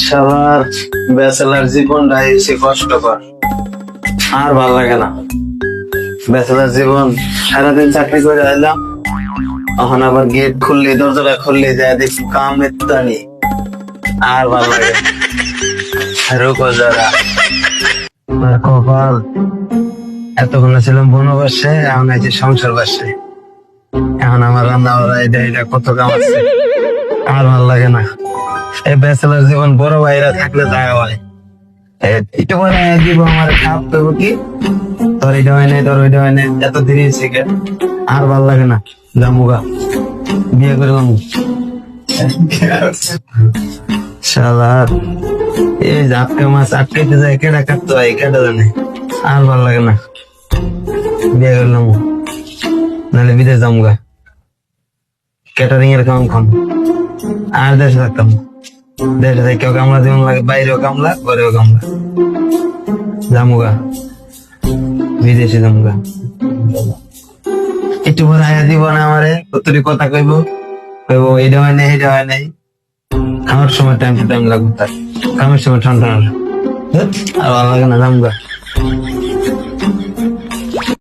সবার ব্যাচেলার জীবনটা এসে কষ্টকর, আর ভালো লাগে না। ব্যাচেলার জীবন, সারাদিন চাকরি করে এলাম, এখন আবার গেট খুললে দরজাটা খুললে যায় দেখি কামের টানি, আর ভালো লাগে না। রুকো যারা, আমার কপাল, এতক্ষণ ছিলাম বনবাসে, এখন আছে সংসার বাসে। এখন আমার রান্না বাড়া এটা এটা কত কাম আছে, আর ভালো লাগে না। এই ব্যাচেলার জীবন বড় ভাইরা থাকলে দেখা হয়, একটু করে দিব আমার খাপ দেবো কি, তোর এটা হয় নাই, তোর ওইটা হয় নাই, এত দেরি শিখে আর ভাল লাগে না। জামুগা বিয়ে করলাম শালার, এই আটকা মাছ আটকাইতে যায়, কেডা কাটতে হয় কেডা জানে, আর ভাল লাগে না। বিয়ে করলাম, নাহলে বিদেশ জামুগা, ক্যাটারিং এর কাম খাম, আর দেশে থাকতাম না। দেশে থেকেও কামলা যেমন লাগে, বাইরেও কামলা, ঘরেও কামলা। জামুগা বিদেশে জামুগা, একটু পরে আয়া দিব না আমারে, কতটি কথা কইব, কইব এটা হয় নাই এটা হয় নাই। আমার সময় টাইম টু টাইম লাগবে, তার কামের সময় ঠান্ডা আর ভালো লাগে না জামুগা।